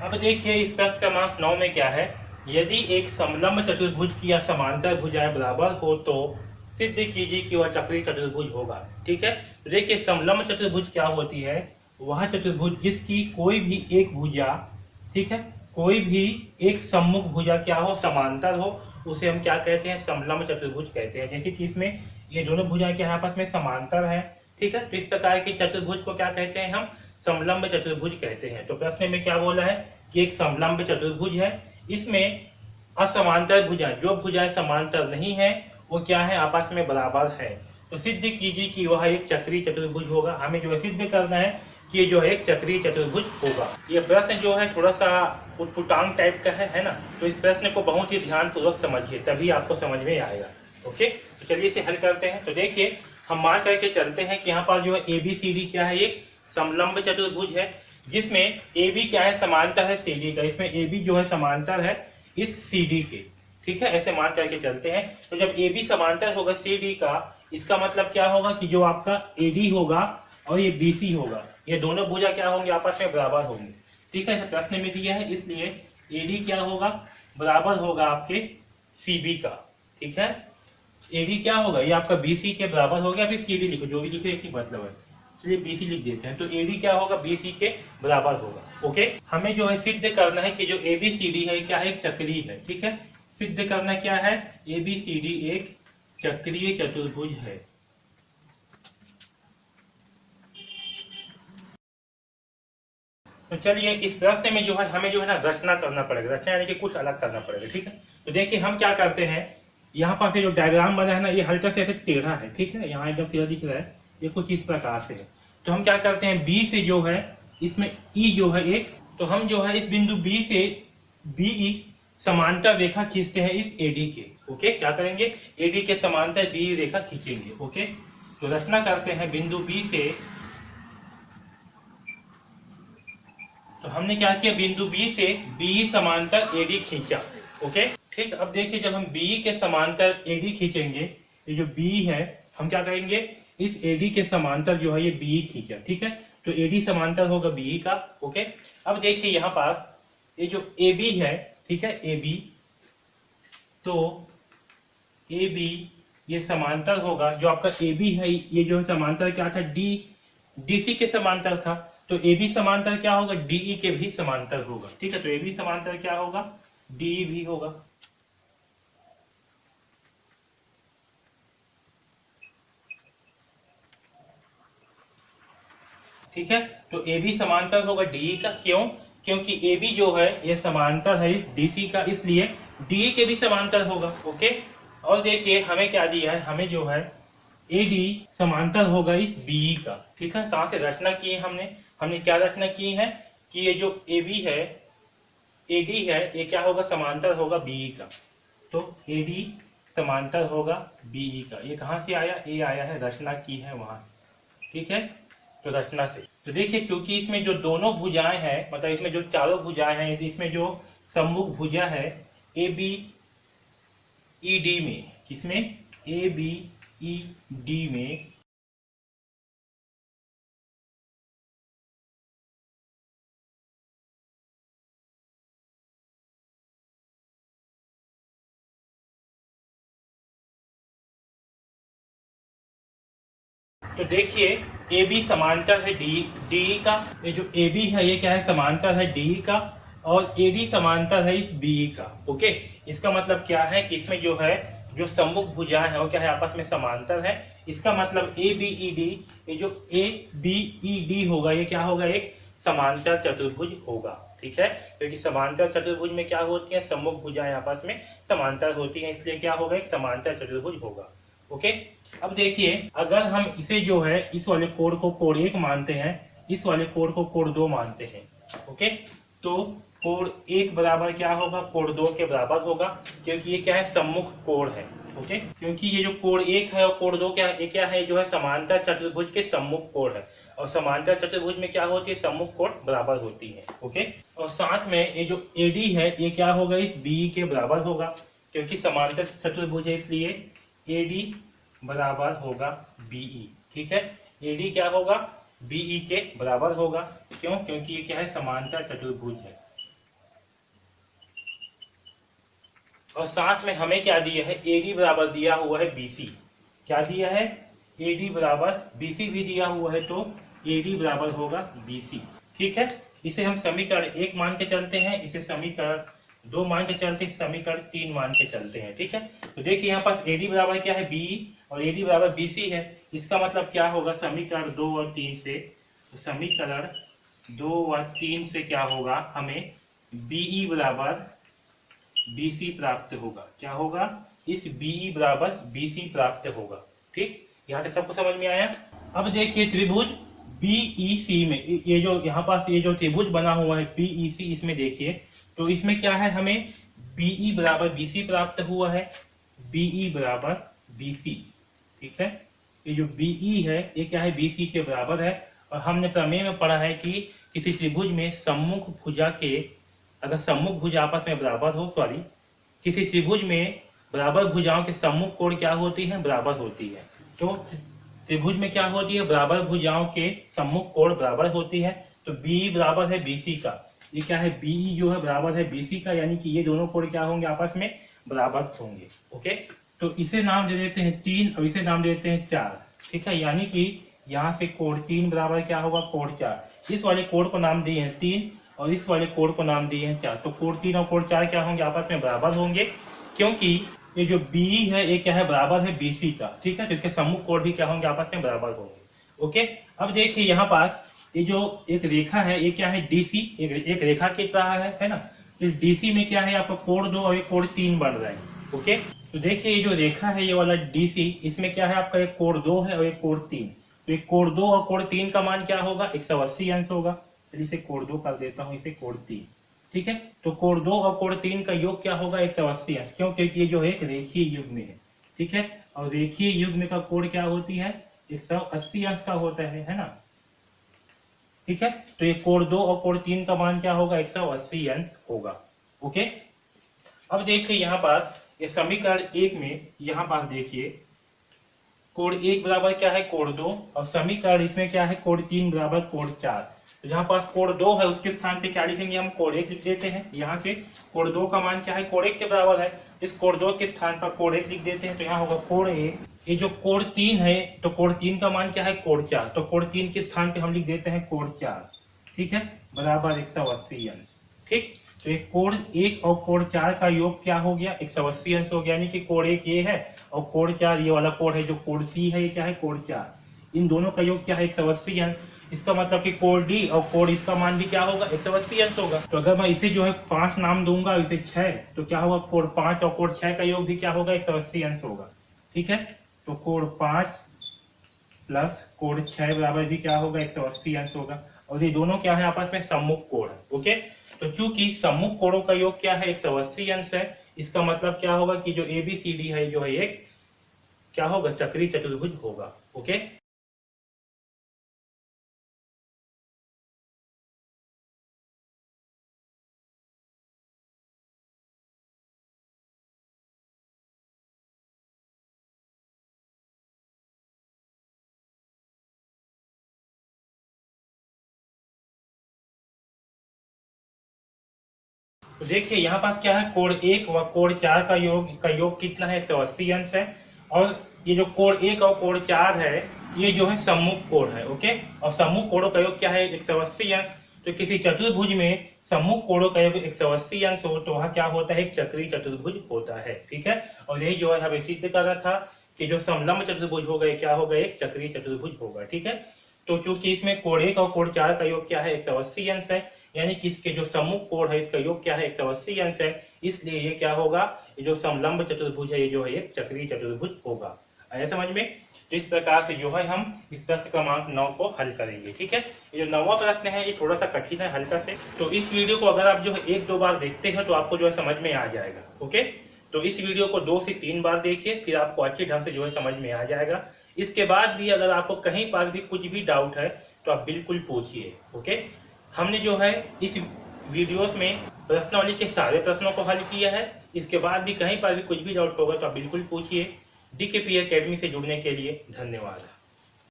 अब देखिए इस प्रश्न क्रमांक 9 में क्या है, यदि एक समलंब चतुर्भुज की या समांतर भुजाएं बराबर हो तो सिद्ध कीजिए कि वह चक्रीय चतुर्भुज होगा। ठीक है, तो देखिए समलंब चतुर्भुज क्या होती है, वह चतुर्भुज जिसकी कोई भी एक भुजा, ठीक है, कोई भी एक सम्मुख भुजा क्या हो, समांतर हो, उसे हम क्या कहते हैं, समलंब चतुर्भुज कहते हैं। जैसे कि इसमें ये दोनों भुजाएं क्या है, आपस में समांतर है। ठीक है, तो इस प्रकार के चतुर्भुज को क्या कहते हैं, हम समलंब चतुर्भुज कहते हैं। तो प्रश्न में क्या बोला है कि एक समलंब चतुर्भुज है, इसमें असमांतर भुजा, जो भुजाएं समांतर नहीं है वो क्या है, आपस में बराबर है। तो सिद्ध कीजिए कि वह एक चक्रीय चतुर्भुज होगा। हमें जो है सिद्ध करना है कि ये जो है एक चक्रीय चतुर्भुज होगा। ये प्रश्न जो है थोड़ा सा उटपुटांग टाइप का है ना, तो इस प्रश्न को बहुत ही ध्यानपूर्वक समझिए, तभी आपको समझ में आएगा। ओके, तो चलिए इसे हल करते हैं। तो देखिए हम मान करके चलते हैं कि यहाँ पर जो है ABCD क्या है, एक समलंब चतुर्भुज है, जिसमें AB क्या है, समांतर है CD का। इसमें AB जो है समांतर है इस CD के। ठीक है, ऐसे मान करके चलते हैं। तो जब AB समांतर होगा CD का, इसका मतलब क्या होगा कि जो आपका AD होगा और ये BC होगा, ये दोनों भुजा क्या होंगे, आपस में बराबर होंगे। ठीक है, प्रश्न में दिया है, इसलिए AD क्या होगा, बराबर होगा आपके CB का। ठीक है, AD क्या होगा, ये आपका BC के बराबर हो गया। अभी CD लिखो, जो भी लिखो एक ही मतलब है, चलिए BC लिख देते हैं। तो AD क्या होगा, BC के बराबर होगा। ओके, हमें जो है सिद्ध करना है कि जो ABCD है क्या है, एक चक्रीय है। ठीक है, सिद्ध करना क्या है, ABCD एक चक्रीय चतुर्भुज है। तो चलिए इस प्रश्न में जो है हमें जो है ना रचना करना पड़ेगा, रचना यानी कि कुछ अलग करना पड़ेगा। ठीक है, तो देखिए हम क्या करते हैं, यहाँ पर से जो डायग्राम बना है ना, ये हल्का से ऐसे टेढ़ा है। ठीक है, यहाँ एकदम सीधा दिख रहा है, ये कुछ इस प्रकार से है। तो हम क्या करते हैं, बी से जो है इसमें ई जो है एक, तो हम जो है इस बिंदु बी से बीई समांतर रेखा खींचते हैं इस एडी के। ओके, क्या करेंगे, एडी के समांतर बी रेखा खींचेंगे। ओके, तो रचना करते हैं बिंदु बी से। तो हमने क्या किया, बिंदु बी से बी समांतर एडी खींचा। ओके, ठीक, अब देखिए जब हम बी के समांतर एडी खींचेंगे, ये जो बी है, हम क्या करेंगे, इस एडी के समांतर जो है ये बी खींचा। ठीक है, तो एडी समांतर होगा बी का। ओके, अब देखिए यहाँ पास ये जो ए बी है, ठीक है, ए बी, तो ए बी ये समांतर होगा, जो आपका ए बी है ये जो समांतर क्या था, डीसी के समांतर था। तो ए बी समांतर क्या होगा, डीई के भी समांतर होगा। ठीक है, तो ए बी समांतर क्या होगा, डीई भी होगा। ठीक है, तो ए बी समांतर होगा डीई का। क्यों, क्योंकि ए बी जो है ये समांतर है इस डीसी का, इसलिए डीई के भी समांतर होगा। ओके, और देखिए हमें क्या दिया है, हमें जो है एडी समांतर होगा इस बीई का। ठीक है, कहां से रचना की है हमने, हमने क्या रचना की है कि ये जो ए बी है, एडी है, ये क्या होगा, समांतर होगा बीई का। तो एडी समांतर होगा बीई का। ये कहां से आया, ये आया है रचना की है वहां। ठीक है, तो रचना से। तो देखिए क्योंकि इसमें जो दोनों भुजाएं हैं, मतलब इसमें जो चारों भुजाएं हैं, इसमें जो सम्मुख भुजा है ए बी ई डी में, किसमें, ए बी ई डी में, तो देखिए ए बी समांतर है डी डी का। ये जो ए बी है ये क्या है, समांतर है डी का, और ए डी समांतर है इस बी का। ओके, इसका मतलब क्या है कि इसमें जो है जो सम्मुख भुजाएं है वो क्या है, आपस में समांतर है। इसका मतलब ए बी ई डी, ये जो ए बी ई डी होगा ये क्या होगा, एक समांतर चतुर्भुज होगा। ठीक है, क्योंकि समांतर चतुर्भुज में क्या होती है, सम्मुख भुजाएं आपस में समांतर होती हैं, इसलिए क्या होगा, एक समांतर चतुर्भुज होगा। ओके, अब देखिए अगर हम इसे जो है इस वाले कोण को कोण 1 मानते हैं, इस वाले कोण को कोण 2 मानते हैं। ओके, तो कोण 1 बराबर क्या होगा, कोण 2 के बराबर होगा, क्योंकि ये क्या है, सम्मुख कोण है। ओके, क्योंकि ये जो कोण 1 है और कोण 2 क्या है, ये क्या है, जो है समांतर चतुर्भुज के सम्मुख कोण है, और समांतर चतुर्भुज में क्या होती है, सम्मुख कोण बराबर होती है। ओके, और साथ में ये जो एडी है ये क्या होगा, इस बी के बराबर होगा, क्योंकि समांतर चतुर्भुज है, इसलिए एडी बराबर होगा बीई। ठीक है, एडी क्या होगा, बीई के बराबर होगा। क्यों, क्योंकि ये क्या है, समांतर चतुर्भुज है। और साथ में हमें क्या दिया है, एडी बराबर दिया हुआ है बीसी। क्या दिया है, एडी बराबर बीसी भी दिया हुआ है, तो एडी बराबर होगा बीसी। ठीक है, इसे हम समीकरण 1 मान के चलते हैं, इसे समीकरण 2 मान के चलते हैं, समीकरण 3 मान के चलते हैं। ठीक है, तो देखिए यहाँ पास एडी बराबर क्या है, बी, और एडी बराबर बीसी है। इसका मतलब क्या होगा, समीकरण 2 और 3 से, तो समीकरण 2 और 3 से क्या होगा, हमें बीई बराबर बीसी प्राप्त होगा। क्या होगा, इस बीई बराबर बीसी प्राप्त होगा। ठीक, यहाँ तक सबको समझ में आया। अब देखिए त्रिभुज बीईसी में, ये जो यहाँ पास ये जो त्रिभुज बना हुआ है बीईसी, इसमें देखिए तो इसमें क्या है, हमें बीई बराबर बीसी प्राप्त हुआ है, बीई बराबर बीसी। ठीक है, ये जो बीई है ये क्या है, बीसी के बराबर है। और हमने प्रमेय में पढ़ा है कि किसी त्रिभुज में सम्मुख भुजा के, अगर सम्मुख भुजा आपस में बराबर हो, सॉरी, किसी त्रिभुज में बराबर भुजाओं के सम्मुख कोण क्या होती है, बराबर होती है। तो त्रिभुज में क्या होती है, बराबर भुजाओं के सम्मुख कोण बराबर होती है। तो बी बराबर है बीसी का, ये क्या है, बीई जो है बराबर है बीसी का, यानी कि ये दोनों कोण क्या होंगे, आपस में बराबर होंगे। ओके, तो इसे नाम दे देते हैं 3 और इसे नाम दे देते हैं 4। ठीक है, यानी कि यहाँ से कोण 3 बराबर क्या होगा, कोण 4। इस वाले कोण को नाम दिए हैं 3 और इस वाले कोण को नाम दिए हैं 4। तो कोण 3 और कोण 4 क्या होंगे, आपस में बराबर होंगे, क्योंकि ये जो बी है ये क्या है, बराबर है बीसी का। ठीक है, तो इसके सम्मुख कोण भी क्या होंगे, आपस में बराबर होंगे। ओके, अब देखिए यहाँ पास ये जो एक रेखा है, ये क्या है, डीसी, एक रेखा खींच रहा है ना। इस डीसी में क्या है, आपका कोण 2 और एक कोण 3 बन रहा है। ओके, तो देखिए ये जो रेखा है, ये वाला डीसी, इसमें क्या है, आपका एक कोण 2 है और एक कोण 3। तो एक कोण 2 और कोण 3 का मान क्या होगा, 180 अंश होगा। इसे कोण 2 कर देता हूँ, इसे कोण 3। ठीक है, तो कोण 2 और कोण 3 का योग क्या होगा, 180 अंश, क्यों, क्योंकि ये जो एक रेखीय युग्म है। ठीक है, और रेखीय युग्म का कोण क्या होती है, 180 अंश का होता है ना। ठीक है, तो ये कोण 2 और कोण 3 का मान क्या होगा, 180 अंश होगा। ओके, अब देखिए यहाँ पर ये समीकरण 1 में, यहाँ पर देखिए कोण 1 बराबर क्या है, कोण 2, और समीकरण इसमें क्या है, कोण 3 बराबर कोण 4। तो जहाँ पास कोण 2 है उसके स्थान पे क्या लिखेंगे, हम कोण 1 लिख देते हैं। यहाँ से कोण 2 का मान क्या है, कोण 1 के बराबर है, इस कोण 2 के स्थान पर कोण 1 लिख देते हैं। तो यहाँ होगा कोण 1, ये जो कोण 3 है, तो कोण 3 का मान क्या है, कोण 4। तो कोण 3 के स्थान पे हम लिख देते हैं कोण 4। ठीक है, बराबर 180 अंश। ठीक, तो एक कोण 1 और कोण 4 का योग क्या हो गया, 180 अंश हो गया, यानी कि कोण 1 ये है और कोण 4 ये वाला कोण है, जो कोण सी है, ये क्या है, कोण 4। इन दोनों का योग क्या है, 180 अंश। इसका मतलब कि कोण डी और कोण इसका मान भी क्या होगा, 180 अंश होगा। तो अगर मैं इसे जो है 5 नाम दूंगा, इसे 6, तो क्या होगा, कोण 5 और कोण 6 का योग भी क्या होगा, 180 अंश होगा। ठीक है, तो कोण 5 प्लस कोण 6 बराबर भी क्या होगा, 180 अंश होगा। और ये दोनों क्या है, आपस में सम्मुख कोण है। ओके, तो चूंकि सम्मुख कोणों का योग क्या है, 180 अंश है, इसका मतलब क्या होगा कि जो एबीसीडी है, जो है एक क्या होगा, चक्रीय चतुर्भुज होगा। ओके, तो देखिए यहाँ पास क्या है, कोण 1 व कोण 4 का योग कितना है, 180 अंश है। और ये जो कोण 1 और कोण 4 है, ये जो है सम्मुख कोण है। ओके, और सम्मुख कोणों का योग क्या है, 180 अंश। तो किसी चतुर्भुज में सम्मुख कोणों का योग 180 अंश हो, तो वहाँ क्या होता है, एक चक्रीय चतुर्भुज होता है। ठीक है, और यही जो है हमें सिद्ध कर रहा था कि जो समलंब चतुर्भुज होगा, ये क्या होगा, एक चक्रीय चतुर्भुज होगा। ठीक है, तो चूंकि इसमें कोण 1 और कोण 4 का योग क्या है, 180 अंश है, यानी कि इसके जो सम्मुख कोण है, इसका योग क्या है, 180 अंश है, इसलिए ये क्या होगा, ये जो समलंब चतुर्भुज है, ये जो है एक चक्रीय चतुर्भुज होगा। आया समझ में। तो इस प्रकार से जो है हम इस प्रश्न क्रमांक 9 को हल करेंगे। ठीक है, ये जो 9वां प्रश्न है, ये थोड़ा सा कठिन है हल्का से। तो इस वीडियो को अगर आप जो है 1-2 बार देखते हैं तो आपको जो है समझ में आ जाएगा। ओके, तो इस वीडियो को 2 से 3 बार देखिए, फिर आपको अच्छे ढंग से जो है समझ में आ जाएगा। इसके बाद भी अगर आपको कहीं पर भी कुछ भी डाउट है तो आप बिल्कुल पूछिए। ओके, हमने जो है इस वीडियोस में प्रश्नावली के सारे प्रश्नों को हल किया है। इसके बाद भी कहीं पर भी कुछ भी डाउट होगा तो आप बिल्कुल पूछिए। डीकेपी एकेडमी से जुड़ने के लिए धन्यवाद।